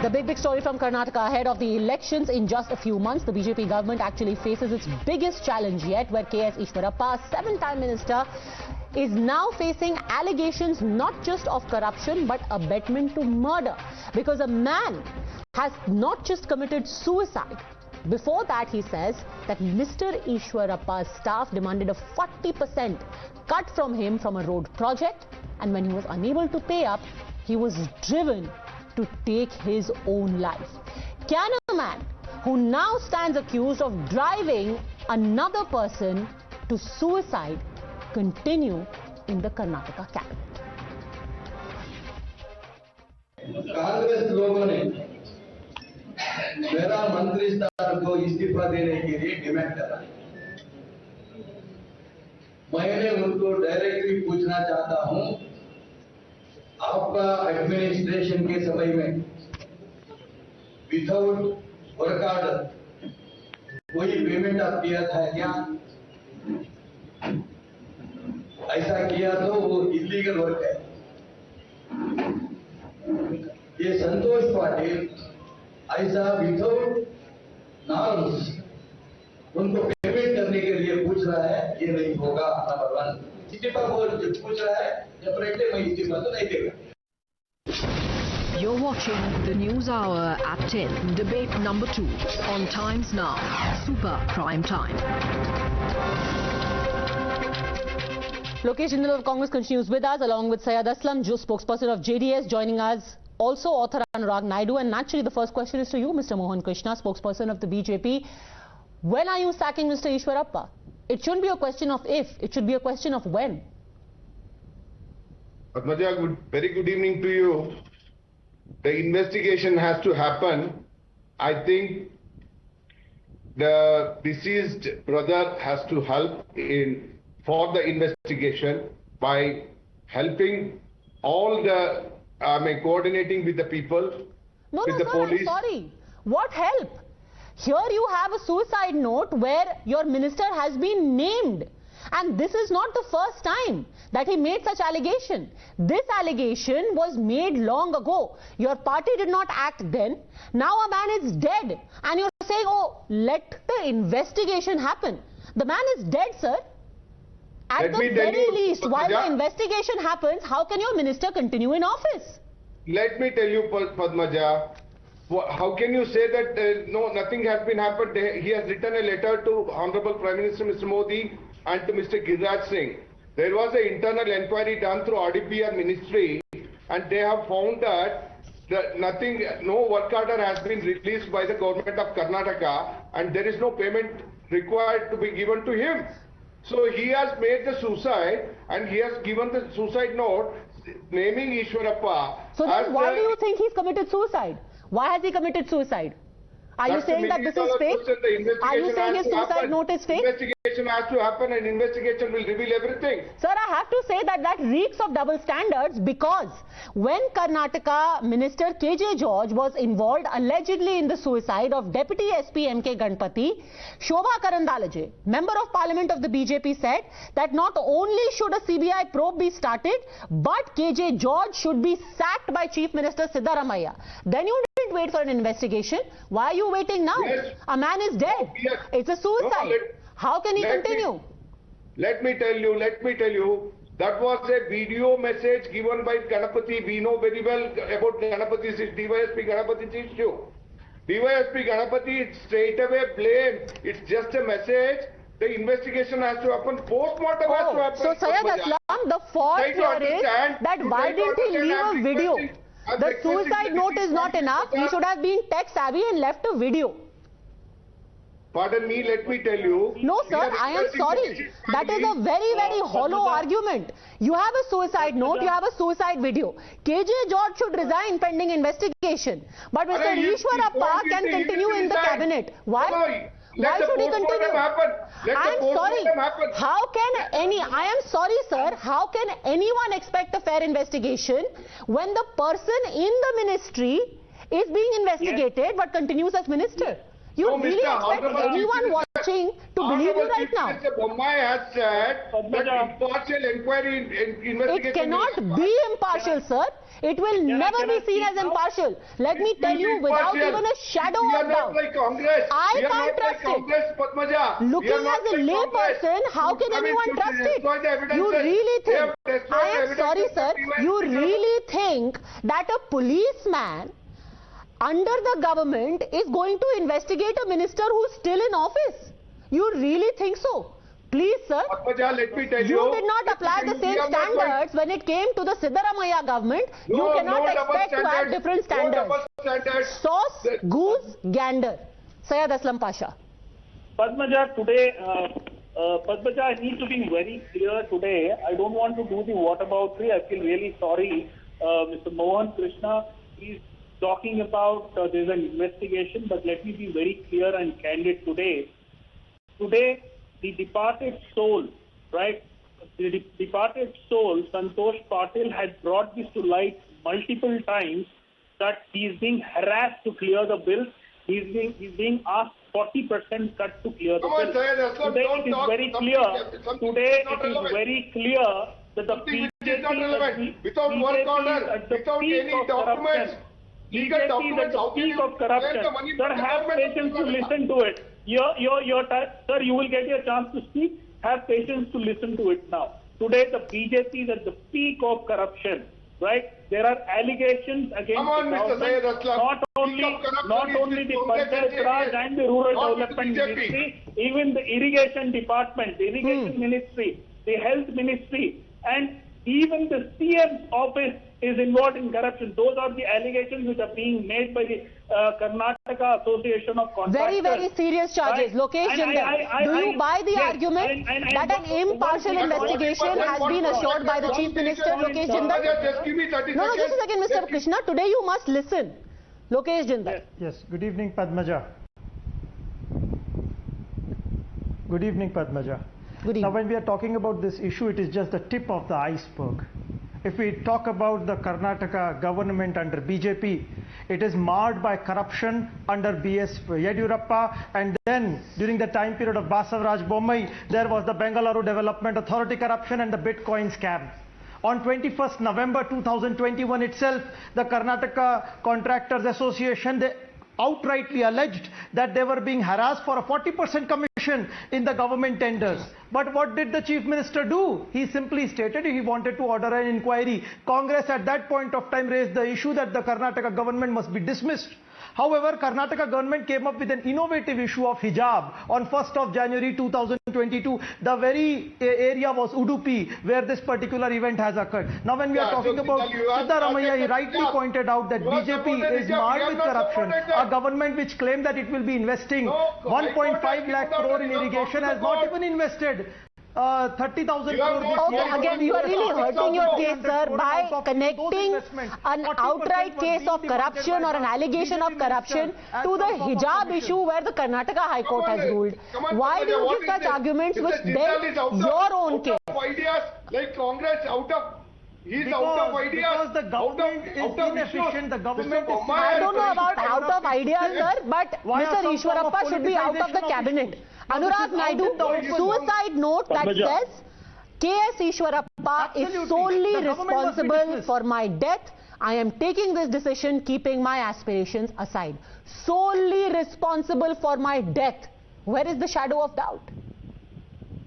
The big story from Karnataka ahead of the elections. In just a few months, the BJP government actually faces its biggest challenge yet, where K S Eshwarappa, seven-time minister, is now facing allegations not just of corruption but abetment to murder, because a man has not just committed suicide. Before that, he says that Mr. Eshwarappa's staff demanded a 40% cut from him from a road project, and when he was unable to pay up, he was driven to take his own life. Can a man who now stands accused of driving another person to suicide continue in the Karnataka cabinet? Congress लोगों ने मेरा मंत्री स्थान को इस्तीफा देने के लिए डिमांड करा। मैंने उनको डायरेक्टली पूछना चाहता हूं, आपका एडमिनिस्ट्रेशन के समय में विदाउट वर्क ऑर्डर कोई पेमेंट आप किया था क्या? ऐसा किया तो वो इलीगल वर्क है। ये संतोष पाटिल ऐसा विदाउट नॉर्म्स उनको पेमेंट करने के लिए पूछ रहा है, ये नहीं होगा। नंबर वन, इस्तीफा पूछ रहा है, डेफिनेटली मैं इस्तीफा तो नहीं देगा। You're watching the News Hour at 10, debate number 2 on Times Now, Super Prime Time. Lokesh Jindal of Congress continues with us, along with Syed Aslam, spokesperson of JDS, joining us. Also, author Anurag Naidu. And naturally, the first question is to you, Mr. Mohan Krishna, spokesperson of the BJP. When are you sacking Mr. Eshwarappa? It shouldn't be a question of if, it should be a question of when. Padmaja, very good evening to you. The investigation has to happen. I think the deceased brother has to help for the investigation by helping all the, coordinating with the people, with the police. I'm sorry. What help? Here you have a suicide note where your minister has been named. And this is not the first time that he made such allegation. This allegation was made long ago. Your party did not act then. Now a man is dead. And you're saying, oh, let the investigation happen. The man is dead, sir. At the very least, while the investigation happens, how can your minister continue in office? Let me tell you, Padmaja, how can you say that nothing has been happened? He has written a letter to Honorable Prime Minister Mr. Modi and to Mr. Giriraj Singh. There was an internal inquiry done through RDPR ministry, and they have found that no work order has been released by the government of Karnataka, and there is no payment required to be given to him. So he has made the suicide, and he has given the suicide note naming Eshwarappa. So then why do you think he's committed suicide? Why has he committed suicide? Are you saying that this is fake? Are you saying his suicide note is fake? Investigation has to happen, and investigation will reveal everything. Sir, I have to say that reeks of double standards, because when Karnataka Minister KJ George was involved allegedly in the suicide of Deputy SP MK Ganpati, Shobha Karandalaje, Member of Parliament of the BJP, said that not only should a CBI probe be started, but KJ George should be sacked by Chief Minister Siddaramaiah. Then you didn't wait for an investigation. Why are you waiting now? Yes. A man is dead. Yes. It's a suicide. How can he continue? Let me tell you, that was a video message given by Ganapati. We know very well about Ganapati's DYSP Ganapati's issue. DYSP Ganapati straight away blame. It's just a message. The investigation has to happen. Post-mortem has to happen. So Syed Aslam, the fault here is that why didn't he leave a video? The suicide note is not enough. He should have been tech savvy and left a video. Pardon me, let me tell you. No, sir, I am sorry. That is a very, very hollow argument. You have a suicide note, you have a suicide video. KJ George should resign pending investigation. But Mr. Eshwarappa can continue in the cabinet. Why? Why should he continue? I am sorry. How can I am sorry, sir. How can anyone expect a fair investigation when the person in the ministry is being investigated but continues as minister? You No, really Mr. expect Honorable anyone Chief watching to believe you right now? Mr. Bommai has said that impartial inquiry investigation. It cannot be impartial, sir. It will never be seen as impartial. Let me tell you without even a shadow of doubt. We are not like Congress. I We are can't not like trust it. Congress, Padmaja. Looking as a lay person, how can anyone trust it? You really think, I am sorry sir, you really think that a policeman under the government is going to investigate a minister who's still in office? You really think so? Please sir, Padmaja, let me tell you. you did not apply the same standards when it came to the Siddaramaiah government. You cannot expect to have different standards. Sauce, goose, gander. Syed Aslam Pasha. Padmaja, today, Padmaja, I need to be very clear today. I don't want to do the whataboutery. I feel really sorry. Mr. Mohan, Krishna, he's talking about there's an investigation, but let me be very clear and candid today. Today, the departed soul, right? The departed soul, Santosh Patil, had brought this to light multiple times that he is being harassed to clear the bills. He's being asked 40% cut to clear the bills. Today it is very clear. Today it is very clear that the BJP without work order, without any documents, legal documents, how can you of corruption? Sir, have patience to listen to it. Sir, you will get your chance to speak. Have patience to listen to it now. Today, the BJP is at the peak of corruption, right? There are allegations against the government, not only the Panchayat Raj and the Rural Development Ministry, even the Irrigation Department, the Irrigation Ministry, the Health Ministry, and even the CM's office is involved in corruption. Those are the allegations which are being made by the Karnataka Association of Contractors. Very, very serious charges. Right? Lokesh Jindal, do you buy the argument that an impartial investigation has been assured by the Chief Minister, Lokesh Jindal? Just give me 30 No, seconds. just a second, Mr. Krishna. Today you must listen. Lokesh Jindal. Yes, good evening, Padmaja. Good evening, Padmaja. Good evening. Now, when we are talking about this issue, it is just the tip of the iceberg. If we talk about the Karnataka government under BJP, it is marred by corruption under BS Eshwarappa, and then during the time period of Basavaraj Bommai, there was the Bengaluru Development Authority corruption and the Bitcoin scam. On 21st November 2021 itself, the Karnataka Contractors Association, they outrightly alleged that they were being harassed for a 40% commission in the government tenders. But what did the Chief Minister do? He simply stated he wanted to order an inquiry. Congress at that point of time raised the issue that the Karnataka government must be dismissed. However, Karnataka government came up with an innovative issue of hijab on 1st of January 2022. The very area was Udupi, where this particular event has occurred. Now, when we are talking about Siddaramaiah, he rightly pointed out that BJP is marred with corruption. A government which claimed that it will be investing 1.5 lakh crore in irrigation has not even invested 30,000 crore this year. Okay, again, you are really hurting your case, sir, by connecting an outright case of corruption or an allegation of corruption to the hijab issue where the Karnataka High Court has ruled. Why do you give such arguments which dent your own case? Ideas like Congress He's out of ideas. Because the government is inefficient. The government is... I don't know about out of ideas, sir, but Mr. Eshwarappa should be out of the cabinet. Anurag Naidu, suicide note that says K S Eshwarappa is solely responsible for my death. I am taking this decision, keeping my aspirations aside. Solely responsible for my death. Where is the shadow of doubt?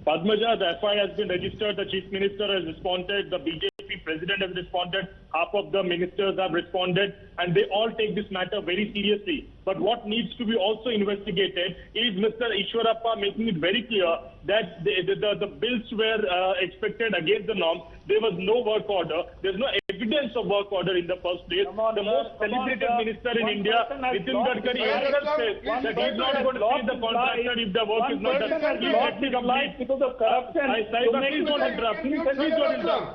Padmaja, the FI has been registered, the Chief Minister has responded, the BJP President has responded, half of the ministers have responded, and they all take this matter very seriously. But what needs to be also investigated is Mr. Eshwarappa making it very clear that the bills were expected against the norms. There was no work order. There's no evidence of work order in the first place. The most celebrated minister in India, Nitin Gadkari, himself says that he's not going to pay the contractor if the work is not done. Please let me complete. Because of corruption. Please don't interrupt. Please don't interrupt.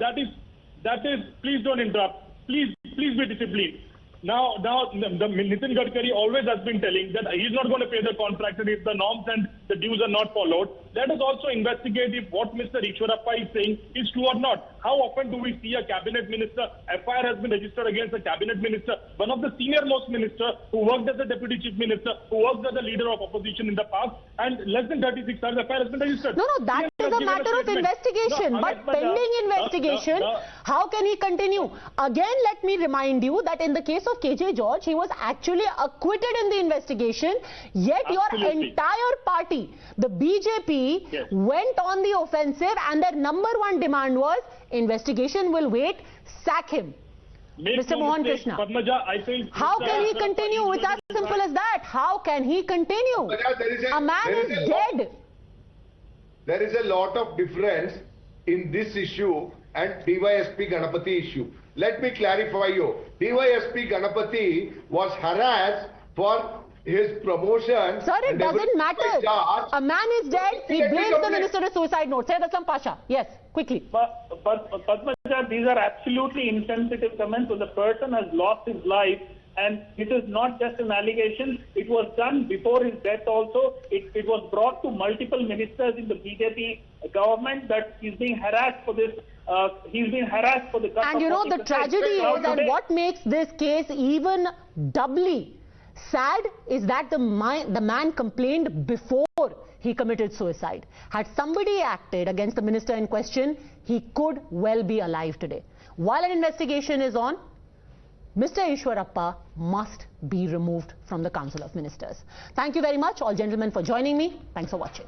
That is, please don't interrupt. Please be disciplined. Now, the Nitin Gadkari always has been telling that he's not going to pay the contractor if the norms and the dues are not followed. Let us also investigate if what Mr. Eshwarappa is saying is true or not. How often do we see a cabinet minister, FIR has been registered against a cabinet minister, one of the senior most minister who worked as a deputy chief minister, who worked as a leader of opposition in the past, and less than 36 hours FIR has been registered. No, that is a matter of investigation, but pending investigation, how can he continue? Again, let me remind you that in the case of KJ George, he was actually acquitted in the investigation, yet your entire party, the BJP, went on the offensive, and their number one demand was investigation will wait, sack him. Mr. Mohan Krishna. Padmaja, I think how can he continue? It's as simple as that. How can he continue? A man is dead. There is a lot of difference in this issue and DYSP Ganapati issue. Let me clarify you. DYSP Ganapati was harassed for his promotion. Sir, it doesn't matter. A man is dead. He blames the minister of suicide note. Sayyid Aslam Pasha. Yes, quickly. But Padmaja, these are absolutely insensitive comments. So the person has lost his life, and it is not just an allegation. It was done before his death also. It was brought to multiple ministers in the BJP government that he's being harassed for this. He's been harassed for the... And you know, the tragedy is that what makes this case even doubly sad is that the man complained before he committed suicide. Had somebody acted against the minister in question, he could well be alive today. While an investigation is on, Mr. Eshwarappa must be removed from the Council of Ministers. Thank you very much, all gentlemen, for joining me. Thanks for watching.